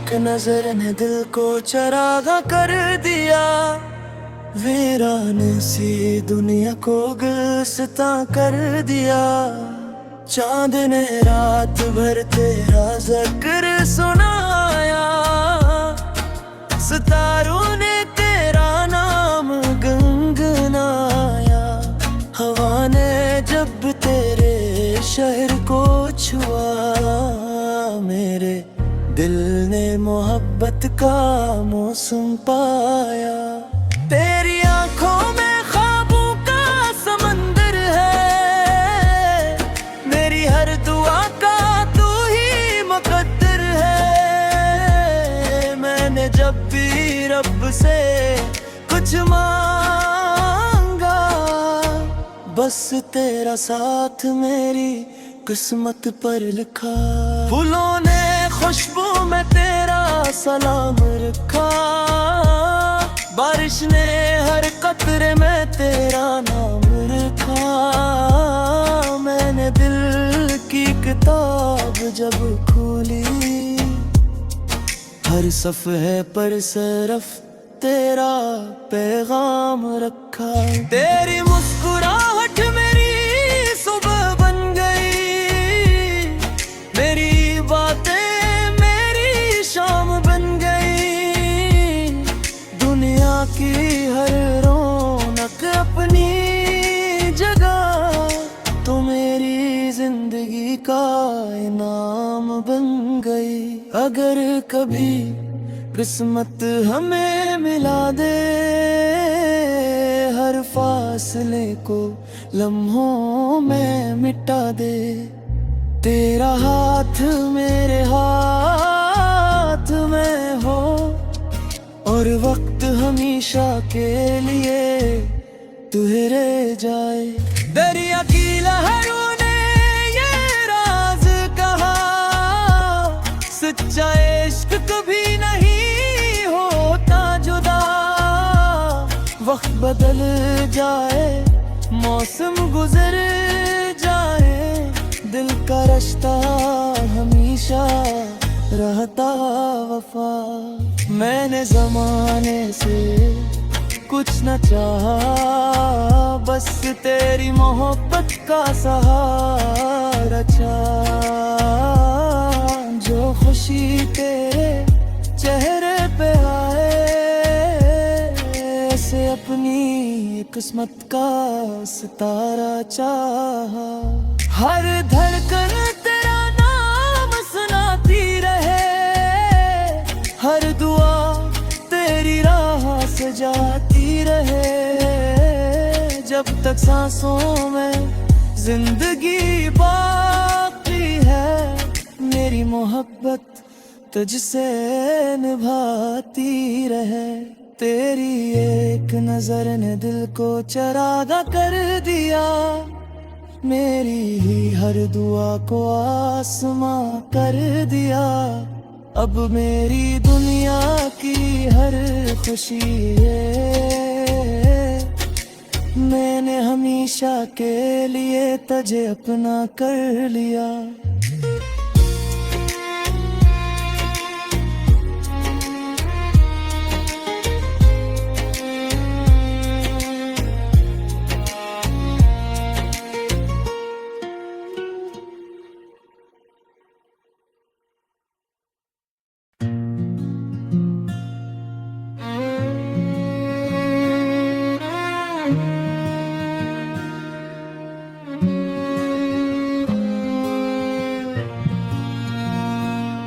एक नजर ने दिल को चरागा कर दिया। वीरान सी दुनिया को गुलसिता कर दिया। चांद ने रात भर तेरा जिक्र सुनाया। सितारों ने तेरा नाम गुनगुनाया। हवा ने जब तेरे शहर को छुआ, मेरे दिल ने मोहब्बत का मौसम पाया। तेरी आंखों में ख्वाबों का समंदर है। मेरी हर दुआ का तू ही मुकद्दर है। मैंने जब भी रब से कुछ मांगा, बस तेरा साथ मेरी किस्मत पर लिखा। फूलों ने खुशबू में तेरा सलाम रखा। बारिश ने हर कतरे में तेरा नाम रखा। मैंने दिल की किताब जब खोली, हर सफ़े पर सिर्फ तेरा पैगाम रखा। तेरी मुस्कुराहट मेरी सुबह बन गई। मेरी बातें मेरी शाम बन गई। दुनिया की हर रौनक अपनी जगह, तो मेरी जिंदगी का इनाम बन गई। अगर कभी किस्मत हमें मिला दे, हर फासले को लम्हों में मिटा दे। तेरा हाथ मेरे हाथ में हो, और वक्त हमेशा के लिए ठहर जाए। दरिया की लहरों ने ये राज कहा, सच्चा इश्क कभी नहीं होता जुदा। वक्त बदल जाए, मौसम गुजर जाए, दिल का रिश्ता हमेशा रहता वफा। मैंने ज़माने से कुछ न चाहा, बस तेरी मोहब्बत का सहारा चाहा। जो खुशी तेरे चेहरे पे आए, ऐसे अपनी किस्मत का सितारा चाहा। हर धड़कन तेरा नाम सुनाती रहे, हर दुआ तेरी राह से जाती रहे। जब तक सांसों में जिंदगी बाकी है, मेरी मोहब्बत तुझसे निभाती रहे। तेरी एक नजर ने दिल को चरागा कर दिया। मेरी ही हर दुआ को आसमां कर दिया। अब मेरी दुनिया की हर खुशी है, मैंने हमेशा के लिए तुझे अपना कर लिया।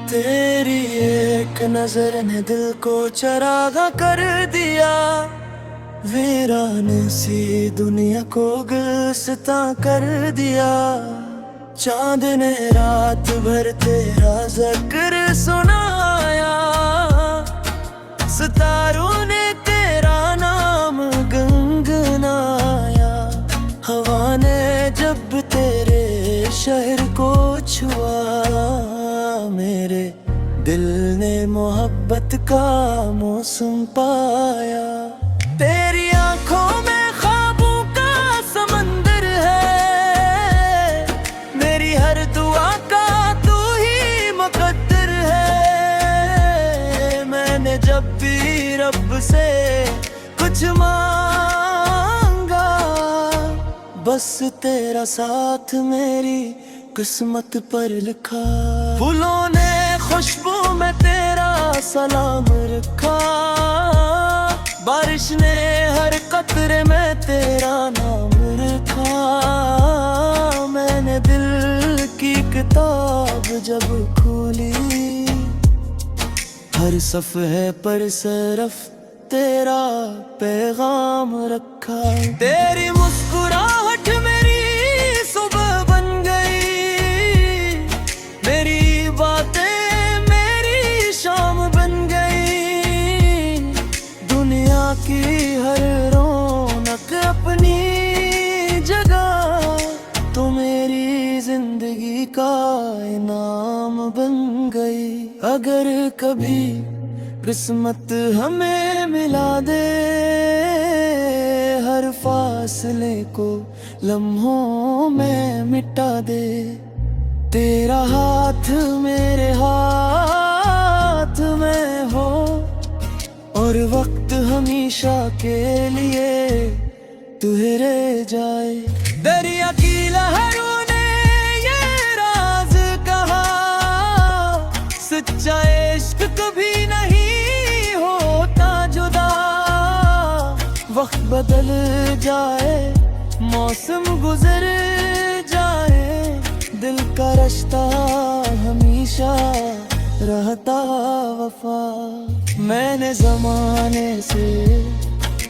तेरी एक नजर ने दिल को चरागा कर दिया। वीरान सी दुनिया को गुलसिता कर दिया। चांद ने रात भर तेरा जिक्र सुनाया। सितारों ने तेरा नाम गुनगुनाया। हवा ने जब तेरे शहर को छुआ, मेरे दिल ने मोहब्बत का मौसम पाया। तेरी आंखों में ख्वाबों का समंदर है। मेरी हर दुआ का तू ही मुकद्दर है। जब भी रब से कुछ मांगा, बस तेरा साथ मेरी किस्मत पर लिखा। फूलों ने खुशबू में तेरा सलाम रखा, बारिश ने हर कतरे में तेरा नाम रखा। मैंने दिल की किताब जब खोली, हर सफ़े पर सिर्फ तेरा पैगाम रखा। तेरी मुस्कुराहट मेरी सुबह बन गई, मेरी बातें मेरी शाम बन गई। दुनिया की हर रौनक अपनी जगह, तो मेरी जिंदगी का इनाम बन गई। अगर कभी किस्मत हमें मिला दे, हर फासले को लम्हों में मिटा दे। तेरा हाथ मेरे हाथ में हो, और वक्त हमेशा के लिए ठहर जाए। दरिया की लहरों ने ये राज कहा, सच्चा इश्क कभी नहीं होता जुदा। वक्त बदल जाए, मौसम गुजर जाए, दिल का रिश्ता हमेशा रहता वफा। मैंने ज़माने से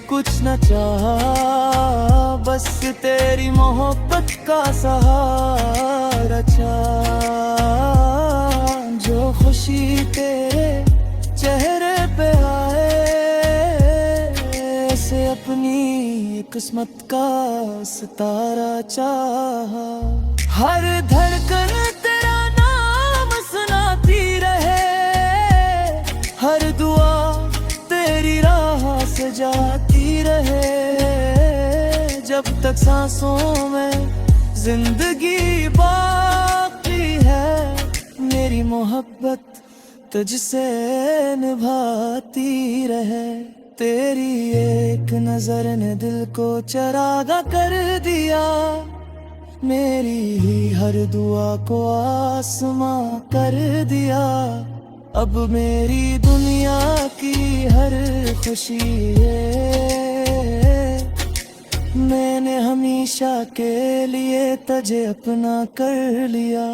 कुछ न चाहा, बस तेरी मोहब्बत का सहारा चाहा। जो खुशी तेरे चेहरे पे आए, ऐसे अपनी किस्मत का सितारा चाहा। हर धड़कन तेरा नाम सुनाती रहे, हर दुआ तेरी राह से जाती रहे। जब तक सांसों में जिंदगी बाकी है, मेरी मोहब्बत तुझसे निभाती रहे। तेरी एक नजर ने दिल को चरागा कर दिया, मेरी ही हर दुआ को आसमां कर दिया। अब मेरी दुनिया की हर खुशी है, मैंने हमेशा के लिए तुझे अपना कर लिया।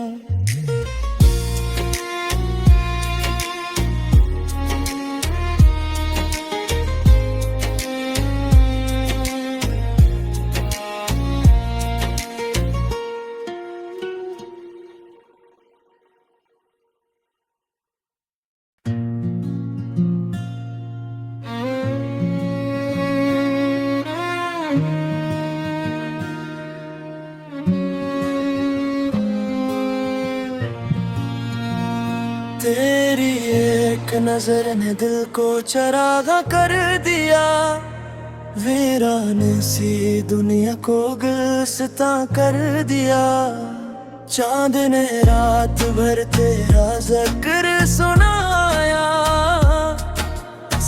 तेरी एक नजर ने दिल को चरागा कर दिया, वीरान सी दुनिया को गुलसिता कर दिया। चांद ने रात भर तेरा जिक्र सुनाया,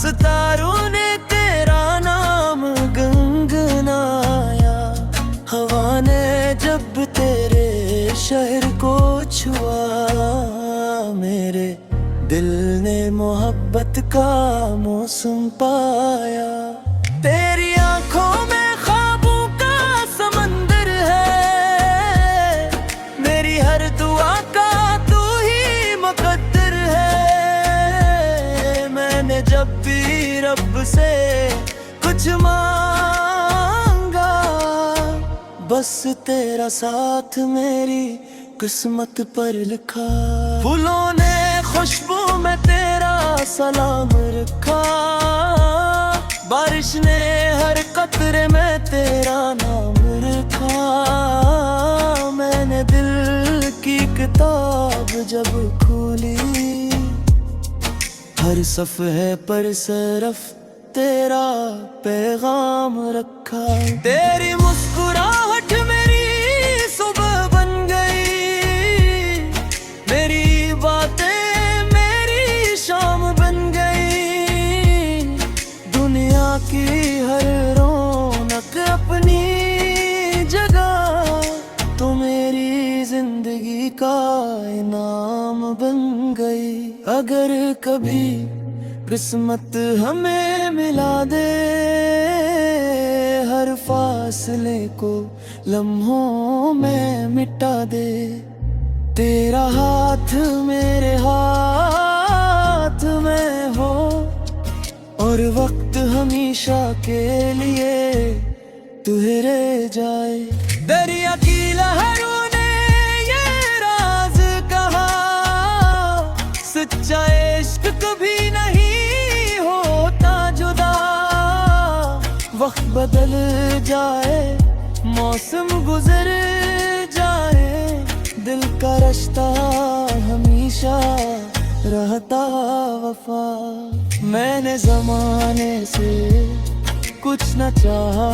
सितारों ने तेरा नाम गुनगुनाया। हवा ने जब तेरे शहर को छुआ, मेरे दिल ने मोहब्बत का मौसम पाया। तेरी आंखों में ख्वाबों का समंदर है, मेरी हर दुआ का तू ही मुकद्दर है। मैंने जब भी रब से कुछ मांगा, बस तेरा साथ मेरी किस्मत पर लिखा। फूलों ने खुशबू में तेरा सलाम रखा, बारिश ने हर कतरे में तेरा नाम रखा। मैंने दिल की किताब जब खोली, हर सफ़े पर सिर्फ तेरा पैगाम रखा। तेरी मुस्कुराहट मेरी सुबह बन गई, मेरी बातें मेरी शाम बन गई। अगर कभी किस्मत हमें मिला दे, हर फासले को लम्हों में मिटा दे। तेरा हाथ मेरे हाथ में हो और वक्त हमेशा के लिए ठहर जाए। दरिया की लहरों ने ये राज कहा, सच्चा इश्क कभी नहीं होता जुदा। वक्त बदल जाए, मौसम गुजर जाए, दिल का रिश्ता हमेशा रहता वफा। मैंने जमाने से कुछ न चाहा,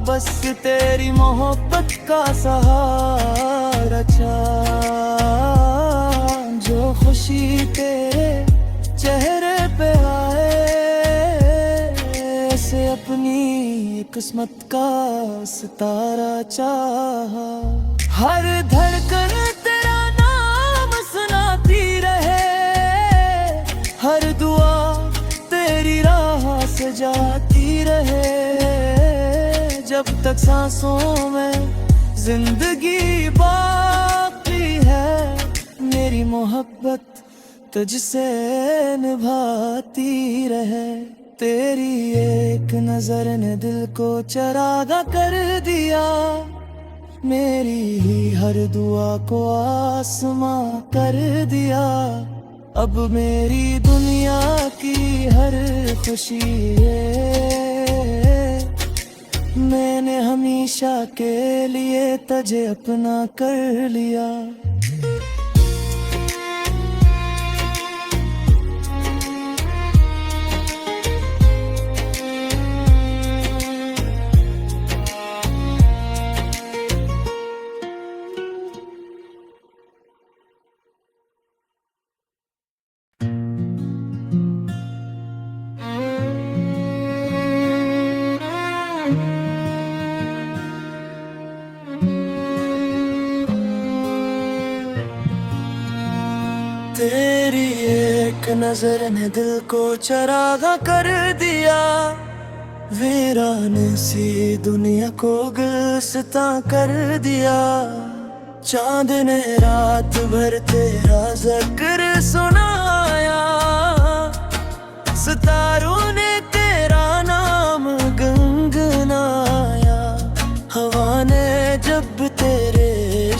बस तेरी मोहब्बत का सहारा चाहा। जो खुशी तेरे चेहरे पे आए, ऐसे अपनी किस्मत का सितारा चाहा। हर धड़कन तेरा नाम सुनाती रहे, हर दुआ तेरी राह से जाती रहे। जब तक सांसों में जिंदगी बाकी है, मेरी मोहब्बत तुझसे निभाती रहे। तेरी एक नजर ने दिल को चरागा कर दिया, मेरी ही हर दुआ को आसमां कर दिया। अब मेरी दुनिया की हर खुशी है, मैंने हमेशा के लिए तुझे अपना कर लिया। तेरी एक नजर ने दिल को चरागा कर दिया, वीरान सी दुनिया को गुलसिता कर दिया। चांद ने रात भर तेरा जिक्र सुनाया, सितारों ने तेरा नाम गुनगुनाया। हवा ने जब तेरे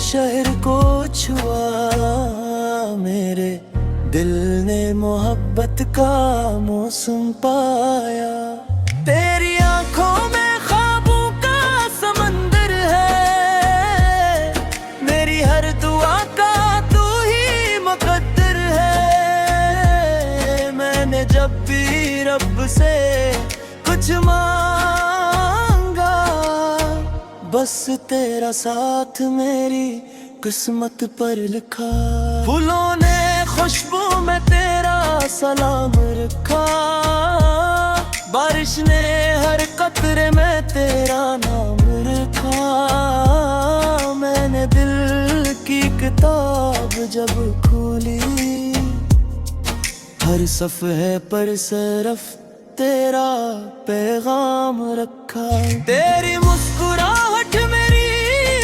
शहर को छुआ, मेरे दिल ने मोहब्बत का मौसम पाया। तेरी आंखों में ख्वाबों का समंदर है, मेरी हर दुआ का तू ही मुकद्दर है। मैंने जब भी रब से कुछ मांगा, बस तेरा साथ मेरी किस्मत पर लिखा। फूलों ने खुशबू में तेरा सलाम रखा, बारिश ने हर कतरे में तेरा नाम रखा। मैंने दिल की किताब जब खोली, हर सफ़े पर सिर्फ तेरा पैगाम रखा। तेरी मुस्कुराहट मेरी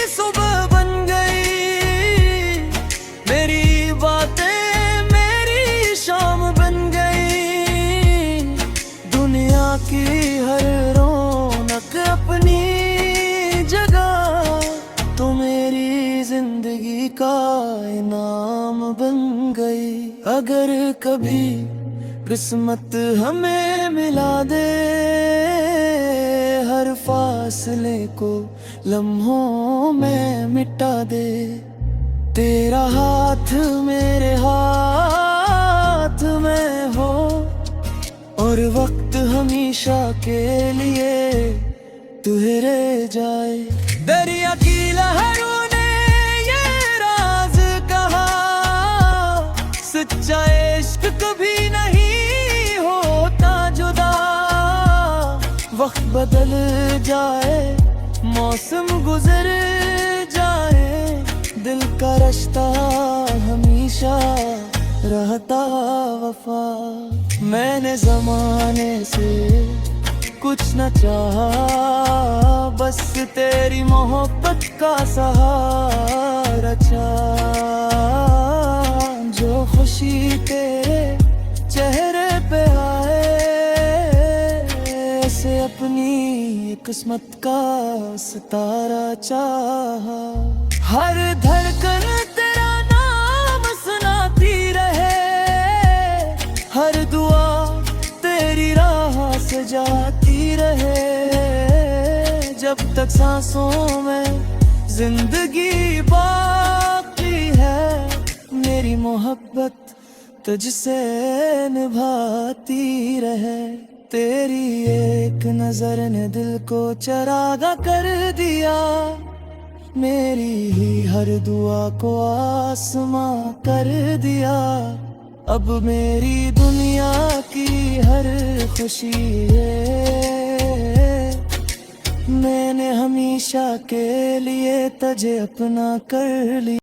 सुबह बन गई, मेरी बातें मेरी शाम बन गई। दुनिया की हर रौनक अपनी जगह, तो मेरी जिंदगी का इनाम बन गई। अगर कभी किस्मत हमें मिला दे, हर फासले को लम्हों में मिटा दे। तेरा हाथ मेरे हाथ में हो और वक्त हमेशा के लिए ठहर जाए। दरिया की लहरों ने ये राज कहा, सच्चा इश्क कभी नहीं होता जुदा। वक्त बदल जाए, मौसम गुजर जाए, दिल का रिश्ता हमेशा रहता वफा। मैंने जमाने से कुछ न चाहा, बस तेरी मोहब्बत का सहारा चाहा। जो खुशी तेरे चेहरे पे आए, ऐसे अपनी किस्मत का सितारा चाहा। हर धड़कन तेरा नाम सुनाती रहे, हर दुआ तेरी राह से जाती रहे। जब तक सांसों में जिंदगी बाकी है, मेरी मोहब्बत तुझसे निभाती रहे। तेरी एक नजर ने दिल को चरागा कर दिया, मेरी ही हर दुआ को आसमां कर दिया। अब मेरी दुनिया की हर खुशी है, मैंने हमेशा के लिए तुझे अपना कर लिया।